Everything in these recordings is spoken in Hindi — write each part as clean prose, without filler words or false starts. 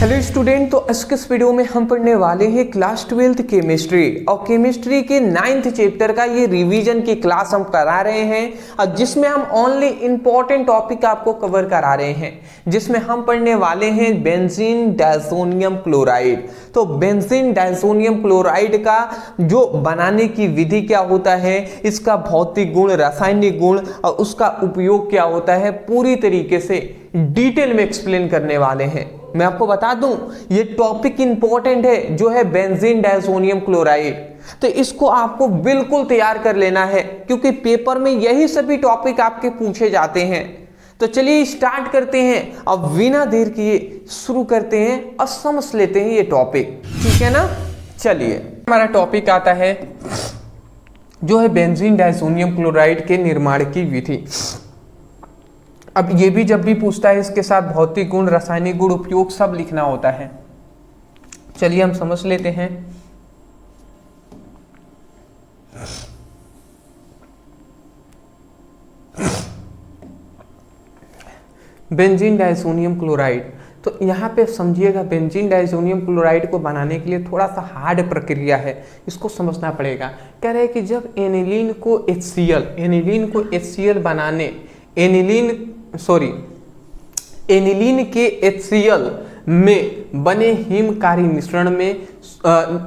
हेलो स्टूडेंट, तो आज के इस वीडियो में हम पढ़ने वाले हैं क्लास 12th केमिस्ट्री और केमिस्ट्री के 9th चैप्टर का ये रिवीजन की क्लास हम करा रहे हैं और जिसमें हम ओनली इंपॉर्टेंट टॉपिक आपको कवर करा रहे हैं, जिसमें हम पढ़ने वाले हैं बेंजीन डायज़ोनियम क्लोराइड। तो बेंजीन डायज़ोनियम क्लोराइड का जो बनाने की विधि क्या होता है, इसका भौतिक गुण, रासायनिक गुण और उसका उपयोग क्या होता है, पूरी तरीके से डिटेल में एक्सप्लेन करने वाले हैं। मैं आपको बता दूं ये टॉपिक इंपॉर्टेंट है जो है बेंजीन डायज़ोनियम क्लोराइड, तो इसको आपको बिल्कुल तैयार कर लेना है क्योंकि पेपर में यही सभी टॉपिक आपके पूछे जाते हैं। तो चलिए स्टार्ट करते हैं, अब बिना देर किए शुरू करते हैं और समझ लेते हैं ये टॉपिक, ठीक है ना। चलिए हमारा टॉपिक आता है जो है बेंजीन डायज़ोनियम क्लोराइड के निर्माण की विधि। अब ये भी जब भी पूछता है इसके साथ भौतिक गुण, रासायनिक गुण, उपयोग सब लिखना होता है। चलिए हम समझ लेते हैं। बेंजीन डायज़ोनियम क्लोराइड, तो यहाँ पे समझिएगा बेंजीन डायज़ोनियम क्लोराइड को बनाने के लिए थोड़ा सा हार्ड प्रक्रिया है, इसको समझना पड़ेगा। कह रहे हैं कि जब एनिलीन को HCl बनाने, एनिलीन के HCl में बने हिमकारी मिश्रण में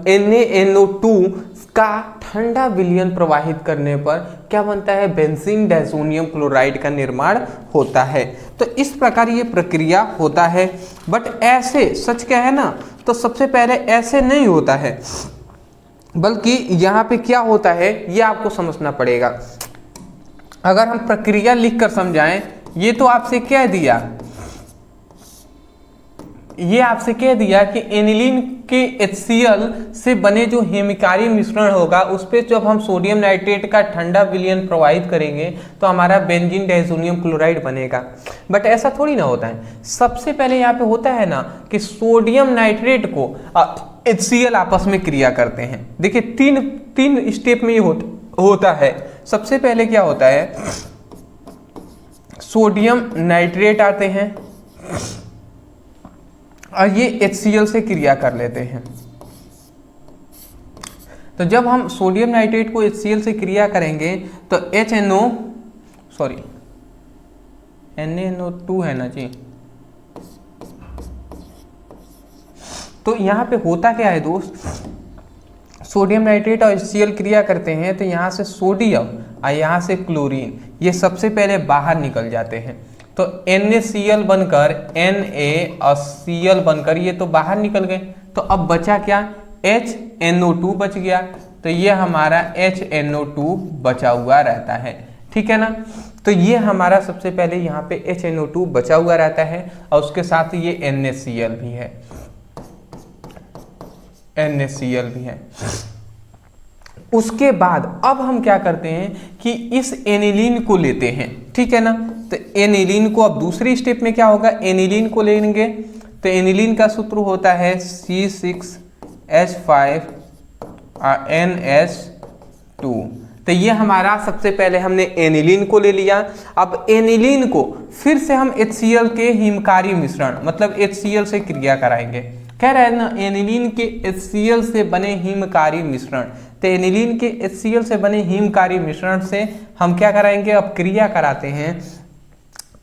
NaNO2 का ठंडा विलयन प्रवाहित करने पर क्या बनता है, बेंजीन डायज़ोनियम क्लोराइड का निर्माण होता है। तो इस प्रकार ये प्रक्रिया होता है, बट ऐसे सच क्या है ना, तो सबसे पहले ऐसे नहीं होता है, बल्कि यहाँ पे क्या होता है ये आपको समझना पड़ेगा। अगर हम प्रक्रिया लिख कर समझाएं, ये तो आपसे कह दिया, ये आपसे कह दिया कि एनिलीन के HCl से बने जो हिमकारी मिश्रण होगा उस पर जब हम सोडियम नाइट्रेट का ठंडा विलयन प्रवाहित करेंगे तो हमारा बेंजीन डायज़ोनियम क्लोराइड बनेगा। बट ऐसा थोड़ी ना होता है। सबसे पहले यहाँ पे होता है ना कि सोडियम नाइट्रेट को HCl आपस में क्रिया करते हैं। देखिए तीन स्टेप में ये होता है। सबसे पहले क्या होता है, सोडियम नाइट्रेट आते हैं और ये HCl से क्रिया कर लेते हैं। तो जब हम सोडियम नाइट्रेट को HCl से क्रिया करेंगे तो NaNO2 है ना जी। तो यहाँ पे होता क्या है दोस्त, सोडियम नाइट्रेट और HCl क्रिया करते हैं तो यहाँ से सोडियम और यहाँ से क्लोरीन ये सबसे पहले बाहर निकल जाते हैं। तो NaCl बनकर Na और Cl बनकर ये तो बाहर निकल गए। तो अब बचा क्या, HNO2 बच गया। तो ये हमारा HNO2 बचा हुआ रहता है, ठीक है ना। तो ये हमारा सबसे पहले यहाँ पे HNO2 बचा हुआ रहता है और उसके साथ ये NaCl भी है। उसके बाद अब हम क्या करते हैं कि इस एनिलीन को लेते हैं, ठीक है ना। तो एनिलीन को अब दूसरी स्टेप में क्या होगा, एनिलीन को लेंगे तो एनिलीन का सूत्र होता है C6H5NS2। तो ये हमारा सबसे पहले हमने एनिलीन को ले लिया। अब एनिलीन को फिर से हम HCl के हिमकारी मिश्रण मतलब HCl से क्रिया कराएंगे। कह रहे हैं ना एनिलीन के HCl से बने हिमकारी मिश्रण, तो एनिलीन के HCl से बने हिमकारी मिश्रण से हम क्या कराएंगे, अब क्रिया कराते हैं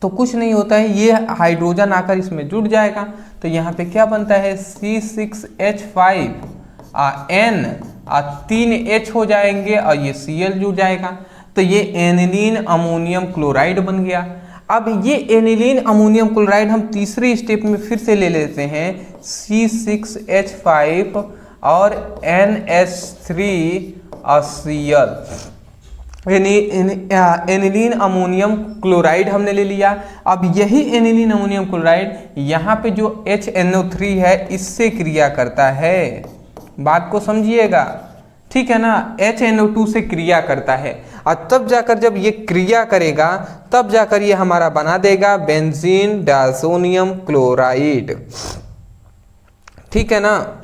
तो कुछ नहीं होता है, ये हाइड्रोजन आकर इसमें जुड़ जाएगा। तो यहाँ पे क्या बनता है C6H5 N 3H हो जाएंगे और ये Cl जुड़ जाएगा। तो ये एनिलीन अमोनियम क्लोराइड बन गया। अब ये एनिलीन अमोनियम क्लोराइड हम तीसरे स्टेप में फिर से ले लेते हैं C6H5 और NS3 और Cl, एनिलीन अमोनियम क्लोराइड हमने ले लिया। अब यही एनिलीन अमोनियम क्लोराइड यहाँ पे जो HNO3 है इससे क्रिया करता है, बात को समझिएगा, ठीक है ना। HNO2 से क्रिया करता है और तब जाकर जब ये क्रिया करेगा तब जाकर ये हमारा बना देगा बेंजीन डायज़ोनियम क्लोराइड, ठीक है ना।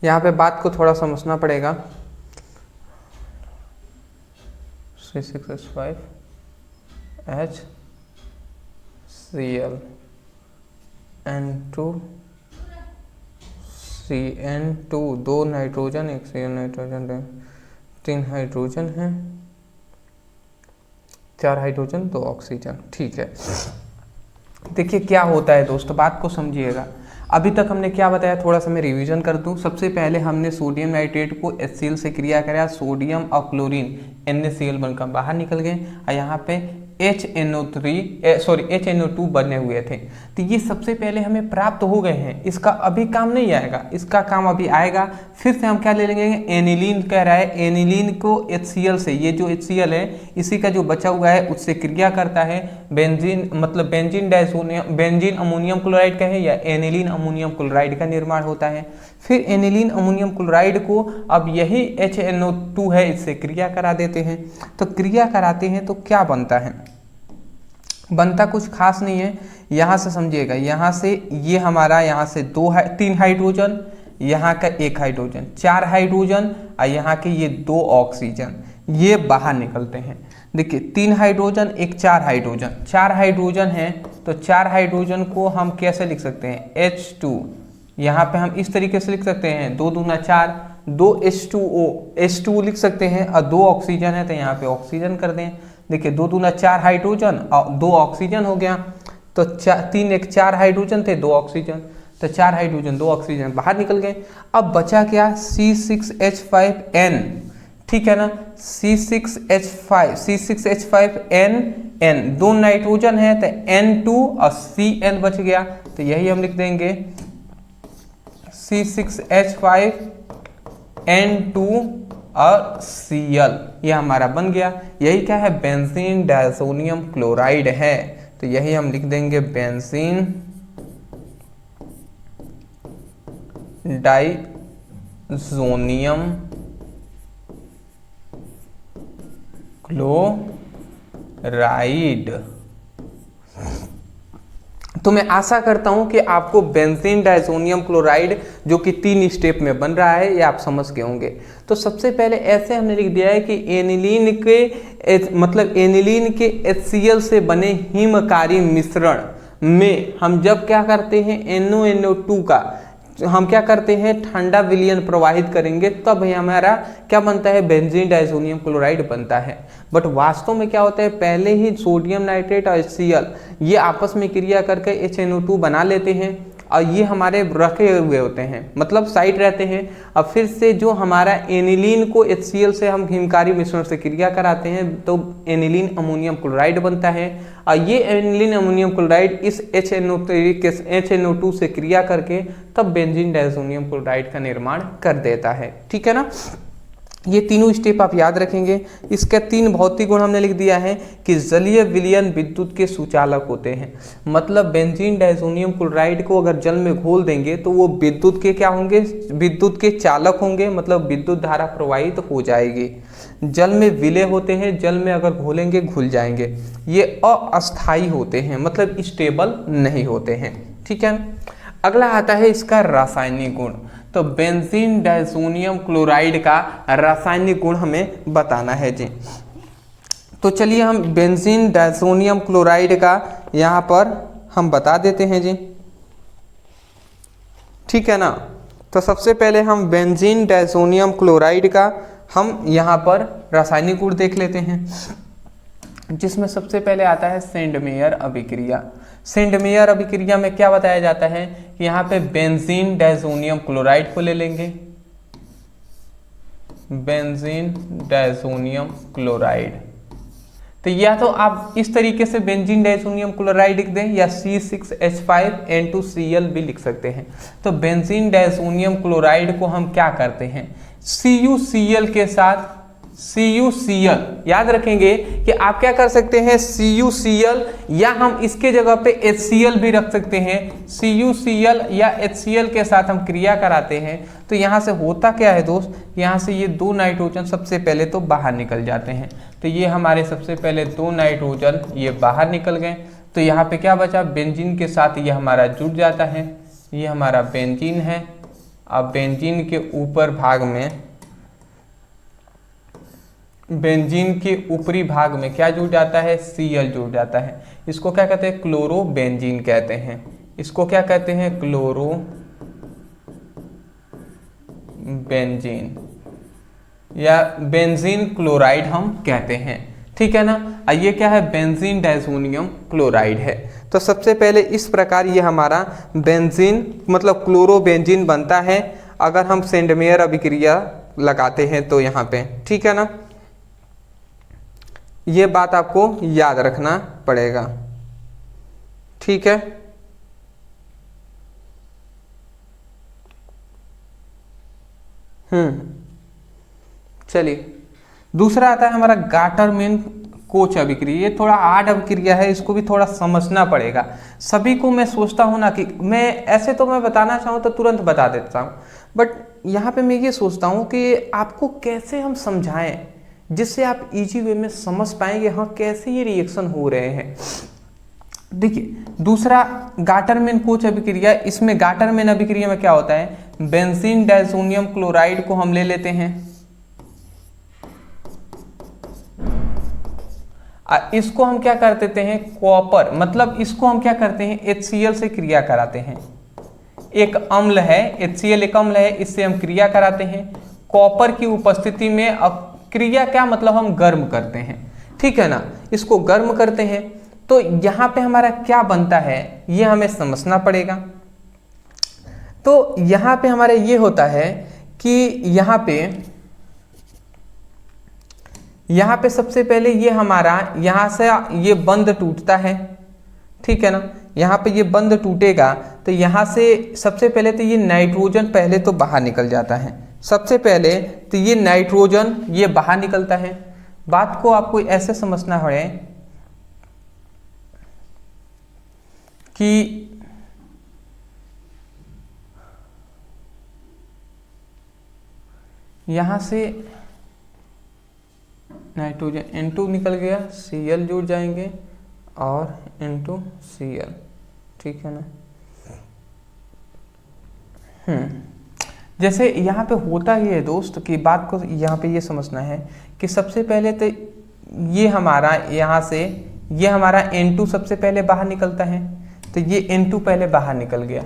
यहाँ पे बात को थोड़ा समझना पड़ेगा। C6H5 HCl N2 CN2, 2 nitrogen, 1 Cl nitrogen, 3 hydrogen है, 4 हाइड्रोजन, 2 ऑक्सीजन। ठीक है, देखिए क्या होता है दोस्तों, बात को समझिएगा। अभी तक हमने क्या बताया, थोड़ा सा मैं रिवीजन कर दूं। सबसे पहले हमने सोडियम नाइट्रेट को HCl से क्रिया कराया, सोडियम और क्लोरीन NaCl बनकर बाहर निकल गए और यहाँ पे HNO2 बने हुए थे। तो ये सबसे पहले हमें प्राप्त हो गए हैं, इसका अभी काम नहीं आएगा, इसका काम अभी आएगा। फिर से हम क्या ले लेंगे, एनिलीन कह रहा है, एनिलीन को HCl से, ये जो HCl है इसी का जो बचा हुआ है उससे क्रिया करता है, बेंजीन मतलब बेंजीन अमोनियम क्लोराइड का है या एनिलीन अमोनियम क्लोराइड का निर्माण होता है। फिर एनिलीन अमोनियम क्लोराइड को अब यही HNO2 है इससे क्रिया करा देते हैं। तो क्रिया कराते हैं तो क्या बनता है, बनता कुछ खास नहीं है। यहाँ से समझिएगा, यहाँ से ये हमारा, यहाँ से 3 हाइड्रोजन, यहाँ का 1 हाइड्रोजन, 4 हाइड्रोजन और यहाँ के ये 2 ऑक्सीजन, ये बाहर निकलते हैं। देखिए 3 हाइड्रोजन, 4 हाइड्रोजन, 4 हाइड्रोजन है तो 4 हाइड्रोजन को हम कैसे लिख सकते हैं, H2। यहाँ पे हम इस तरीके से लिख सकते हैं, 2 दूना 4, 2 H2O लिख सकते हैं और 2 ऑक्सीजन है तो यहाँ पे ऑक्सीजन कर दें। देखिए 2 दूना 4 हाइड्रोजन और 2 ऑक्सीजन हो गया, तो 3 1 4 हाइड्रोजन थे, 2 ऑक्सीजन, तो 4 हाइड्रोजन 2 ऑक्सीजन बाहर निकल गए। अब बचा क्या, C6H5N, ठीक है ना, C6H5N, 2 नाइट्रोजन है तो N2 और Cl बच गया, तो यही हम लिख देंगे C6H5N2 और Cl, ये हमारा बन गया। यही क्या है, बेंजीन डायज़ोनियम क्लोराइड है, तो यही हम लिख देंगे बेंजीन डाइज़ोनियम क्लोराइड। तो मैं आशा करता हूं कि आपको बेंजीन डाइज़ोनियम क्लोराइड जो कि 3 स्टेप में बन रहा है ये आप समझ गए होंगे। तो सबसे पहले ऐसे हमने लिख दिया है कि एनिलीन के HCl से बने हिमकारी मिश्रण में हम जब क्या करते हैं, NONO2 का हम क्या करते हैं, ठंडा विलयन प्रवाहित करेंगे, तब हमारा क्या बनता है, बेंजीन डाइज़ोनियम क्लोराइड बनता है। बट वास्तव में क्या होता है, पहले ही सोडियम नाइट्रेट और HCl ये आपस में क्रिया करके HNO2 बना लेते हैं और ये हमारे रखे हुए होते हैं, मतलब साइड रहते हैं। अब फिर से जो हमारा एनिलीन को HCl से हम हिमकारी मिश्रण से क्रिया कराते हैं तो एनिलीन अमोनियम क्लोराइड बनता है और ये एनिलीन अमोनियम क्लोराइड इस HNO2 से क्रिया करके तब बेंजीन डाइज़ोनियम क्लोराइड का निर्माण कर देता है। ठीक है ना, ये तीनों स्टेप आप याद रखेंगे। इसके 3 भौतिक गुण हमने लिख दिया है कि जलीय विलयन विद्युत के सुचालक होते हैं, मतलब बेंजीन डाइज़ोनियम क्लोराइड को अगर जल में घोल देंगे तो वो विद्युत के क्या होंगे, विद्युत के चालक होंगे, मतलब विद्युत धारा प्रवाहित हो जाएगी। जल में विलय होते हैं, जल में अगर घोलेंगे घुल जाएंगे। ये अस्थायी होते हैं, मतलब स्टेबल नहीं होते हैं। ठीक है, अगला आता है इसका रासायनिक गुण। तो बेंजीन डाइज़ोनियम क्लोराइड का रासायनिक गुण हमें बताना है जी। तो चलिए हम बेंजीन डाइज़ोनियम क्लोराइड का यहाँ पर हम बता देते हैं जी, ठीक है ना। तो सबसे पहले हम बेंजीन डाइज़ोनियम क्लोराइड का हम यहाँ पर रासायनिक गुण देख लेते हैं, जिसमें सबसे पहले आता है सेंडमेयर अभिक्रिया। सेंडमेयर अभिक्रिया में क्या बताया जाता है कि यहाँ पे बेंजीन डाइज़ोनियम क्लोराइड को ले लेंगे, बेंजीन डाइज़ोनियम क्लोराइड। तो या तो आप इस तरीके से बेंजीन डाइज़ोनियम क्लोराइड लिख दें या C6H5N2Cl भी लिख सकते हैं। तो बेंजीन डाइज़ोनियम क्लोराइड को हम क्या करते हैं, CuCl के साथ CuCl याद रखेंगे कि आप क्या कर सकते हैं, CuCl या हम इसके जगह पे HCl भी रख सकते हैं। CuCl या HCl के साथ हम क्रिया कराते हैं तो यहाँ से होता क्या है दोस्त, यहाँ से ये 2 नाइट्रोजन सबसे पहले तो बाहर निकल जाते हैं। तो ये हमारे सबसे पहले 2 नाइट्रोजन ये बाहर निकल गए। तो यहाँ पे क्या बचा, बेंजीन के साथ ये हमारा जुड़ जाता है, ये हमारा बेंजीन है। अब बेंजीन के ऊपर भाग में, बेंजीन के ऊपरी भाग में क्या जुड़ जाता है, Cl जुड़ जाता है। इसको क्या कहते हैं, क्लोरोबेंजीन कहते हैं। इसको क्या कहते हैं, क्लोरोबेंजीन या बेंजीन क्लोराइड हम कहते हैं, ठीक है ना। ये क्या है, बेंजीन डायज़ोनियम क्लोराइड है। तो सबसे पहले इस प्रकार ये हमारा बेंजीन मतलब क्लोरोबेंजीन बनता है अगर हम सेंडमेयर अभिक्रिया लगाते हैं तो यहाँ पे, ठीक है ना। ये बात आपको याद रखना पड़ेगा, ठीक है। चलिए दूसरा आता है हमारा गाटरमैन कोच अभिक्रिया। ये थोड़ा हार्ड अभिक्रिया है, इसको भी थोड़ा समझना पड़ेगा। सभी को मैं सोचता हूँ ना कि मैं ऐसे तो मैं बताना चाहूँ तो तुरंत बता देता हूँ, बट यहाँ पे मैं ये सोचता हूँ कि आपको कैसे हम समझाएं जिससे आप इजी वे में समझ पाएंगे हाँ कैसे ये रिएक्शन हो रहे हैं। देखिए दूसरा गाटरमैन कोच अभिक्रिया, इसमें गाटरमैन अभिक्रिया में क्या होता है, बेंजीन डायज़ोनियम क्लोराइड को हम ले लेते हैं, इसको हम क्या कर देते हैं, कॉपर मतलब इसको हम क्या करते हैं, HCl से क्रिया कराते हैं। एक अम्ल है, HCl एक अम्ल है, इससे हम क्रिया कराते हैं कॉपर की उपस्थिति में। क्रिया क्या मतलब हम गर्म करते हैं, ठीक है ना, इसको गर्म करते हैं। तो यहाँ पे हमारा क्या बनता है ये हमें समझना पड़ेगा। तो यहाँ पे हमारे ये होता है कि यहाँ पे सबसे पहले ये हमारा यहाँ से ये बंध टूटता है, ठीक है ना। यहाँ पे ये बंध टूटेगा तो यहाँ से सबसे पहले तो ये नाइट्रोजन पहले तो बाहर निकल जाता है। सबसे पहले तो ये नाइट्रोजन ये बाहर निकलता है। बात को आपको ऐसे समझना है कि यहाँ से नाइट्रोजन N2 निकल गया, Cl जुड़ जाएंगे और N2Cl, ठीक है ना। जैसे यहाँ पे होता ये है दोस्त कि बात को यहाँ पे ये समझना है कि सबसे पहले तो ये हमारा यहाँ से ये हमारा N2 सबसे पहले बाहर निकलता है, तो ये N2 पहले बाहर निकल गया,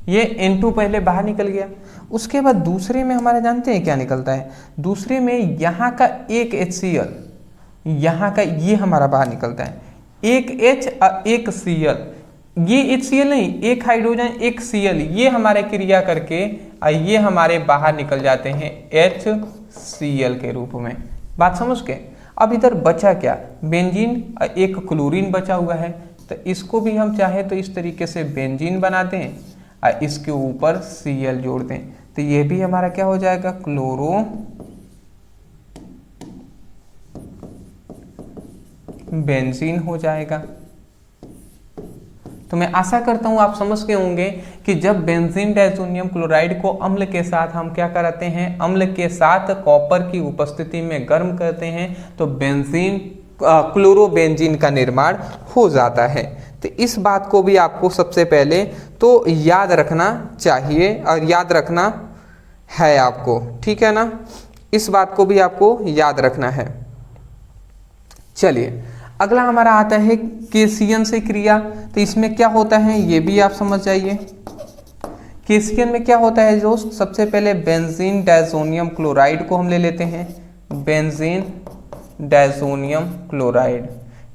ये N2 पहले बाहर निकल गया। उसके बाद दूसरे में हमारा जानते हैं क्या निकलता है, दूसरे में यहाँ का एक HCl, यहाँ का ये हमारा बाहर निकलता है, एक H और एक Cl, ये HCl नहीं, एक हाइड्रोजन एक Cl, ये हमारे क्रिया करके और ये हमारे बाहर निकल जाते हैं HCl के रूप में। बात समझ के। अब इधर बचा क्या, बेंजीन और एक क्लोरीन बचा हुआ है, तो इसको भी हम चाहे तो इस तरीके से बेंजीन बना दें और इसके ऊपर Cl जोड़ दें, तो ये भी हमारा क्या हो जाएगा, क्लोरो बेंजीन हो जाएगा। तो मैं आशा करता हूं आप समझ गए होंगे कि जब बेंजीन डायज़ोनियम क्लोराइड को अम्ल के साथ हम क्या कराते हैं, अम्ल के साथ कॉपर की उपस्थिति में गर्म करते हैं तो बेंजीन क्लोरोबेंजीन का निर्माण हो जाता है। तो इस बात को भी आपको सबसे पहले तो याद रखना चाहिए और याद रखना है आपको, ठीक है ना। इस बात को भी आपको याद रखना है। चलिए अगला हमारा आता है केसियन से क्रिया। तो इसमें क्या होता है ये भी आप समझ जाइए। केसियन में क्या होता है दोस्त, सबसे पहले बेंजीन डायज़ोनियम क्लोराइड को हम ले लेते हैं, बेंजीन डायज़ोनियम क्लोराइड,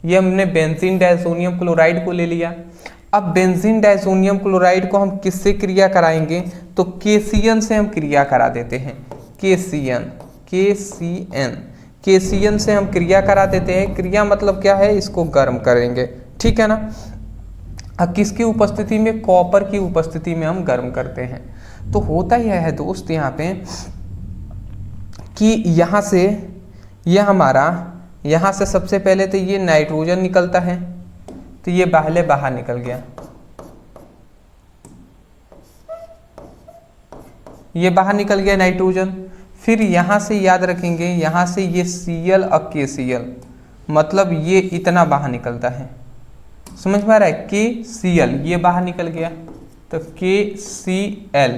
ये हमने बेंजीन डायज़ोनियम क्लोराइड को ले लिया। अब बेंजीन डायज़ोनियम क्लोराइड को हम किससे क्रिया कराएंगे, तो केसियन से हम क्रिया करा देते हैं। केसियन से हम क्रिया करा देते हैं। क्रिया मतलब क्या है, इसको गर्म करेंगे, ठीक है ना। अब किसकी उपस्थिति में, कॉपर की उपस्थिति में हम गर्म करते हैं। तो होता यह है दोस्त यहाँ पे कि यहाँ से यह हमारा यहाँ से सबसे पहले तो ये नाइट्रोजन निकलता है, तो ये पहले बाहर निकल गया, ये बाहर निकल गया नाइट्रोजन। फिर यहाँ से याद रखेंगे, यहाँ से ये Cl और KCl मतलब ये इतना बाहर निकलता है, समझ में आ रहा है। KCl ये बाहर निकल गया, तो KCl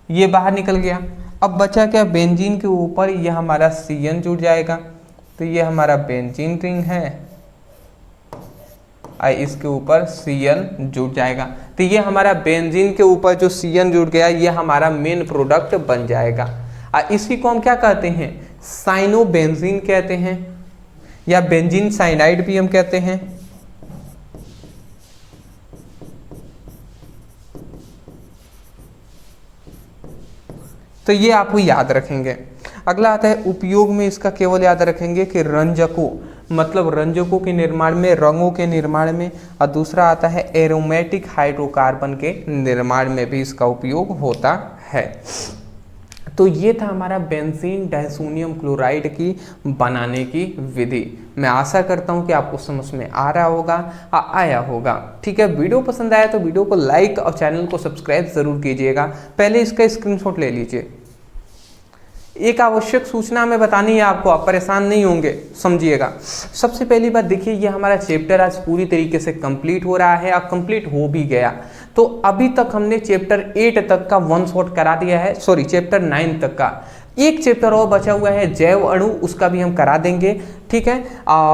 ये बाहर निकल गया। अब बचा क्या, बेंजीन के ऊपर ये हमारा CN जुड़ जाएगा, तो ये हमारा बेंजीन रिंग है और इसके ऊपर CN जुड़ जाएगा। तो ये हमारा बेंजीन के ऊपर जो CN जुड़ गया ये हमारा मेन प्रोडक्ट बन जाएगा। और इसी को हम क्या कहते हैं, साइनोबेंजीन कहते हैं, या बेंजीन साइनाइड भी हम कहते हैं। तो ये आपको याद रखेंगे। अगला आता है उपयोग में, इसका केवल याद रखेंगे कि रंजकों, मतलब रंजकों के निर्माण में, रंगों के निर्माण में, और दूसरा आता है एरोमेटिक हाइड्रोकार्बन के निर्माण में भी इसका उपयोग होता है। तो ये था हमारा बेंजीन डायसोनियम क्लोराइड की बनाने की विधि। मैं आशा करता हूँ कि आपको समझ में आ रहा होगा, आया होगा। ठीक है, वीडियो पसंद आया तो वीडियो को लाइक और चैनल को सब्सक्राइब जरूर कीजिएगा। पहले इसका स्क्रीनशॉट ले लीजिए। एक आवश्यक सूचना हमें बतानी है आपको, आप परेशान नहीं होंगे, समझिएगा। सबसे पहली बात देखिए, ये हमारा चैप्टर आज पूरी तरीके से कंप्लीट हो रहा है और कंप्लीट हो भी गया। तो अभी तक हमने चैप्टर 8 तक का वन शॉट करा दिया है, सॉरी चैप्टर 9 तक का। एक चैप्टर और बचा हुआ है जैव अणु, उसका भी हम करा देंगे। ठीक है,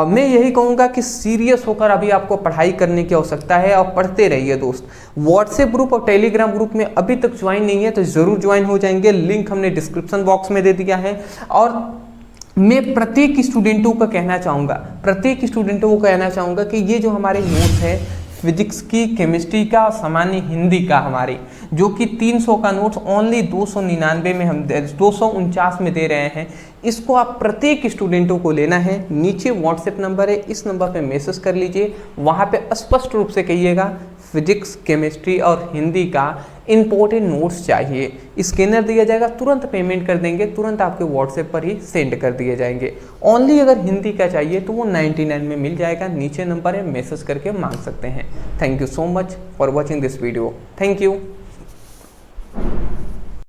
मैं यही कहूँगा कि सीरियस होकर अभी आपको पढ़ाई करने की आवश्यकता है और पढ़ते रहिए दोस्त। व्हाट्सएप ग्रुप और टेलीग्राम ग्रुप में अभी तक ज्वाइन नहीं है तो ज़रूर ज्वाइन हो जाएंगे, लिंक हमने डिस्क्रिप्शन बॉक्स में दे दिया है। और मैं प्रत्येक स्टूडेंटों को कहना चाहूँगा कि ये जो हमारे नोट्स हैं फिजिक्स की, केमिस्ट्री का और सामान्य हिंदी का, हमारी जो कि 300 का नोट्स ओनली 299 में हम 249 में दे रहे हैं, इसको आप प्रत्येक स्टूडेंटों को लेना है। नीचे व्हाट्सएप नंबर है, इस नंबर पे मैसेज कर लीजिए, वहाँ पे स्पष्ट रूप से कहिएगा फिजिक्स, केमिस्ट्री और हिंदी का इंपॉर्टेंट नोट्स चाहिए। स्कैनर दिया जाएगा, तुरंत पेमेंट कर देंगे, तुरंत आपके व्हाट्सएप पर ही सेंड कर दिए जाएंगे। ओनली अगर हिंदी का चाहिए तो वो 99 में मिल जाएगा, नीचे नंबर है, मैसेज करके मांग सकते हैं। Thank you so much for watching this video. Thank you.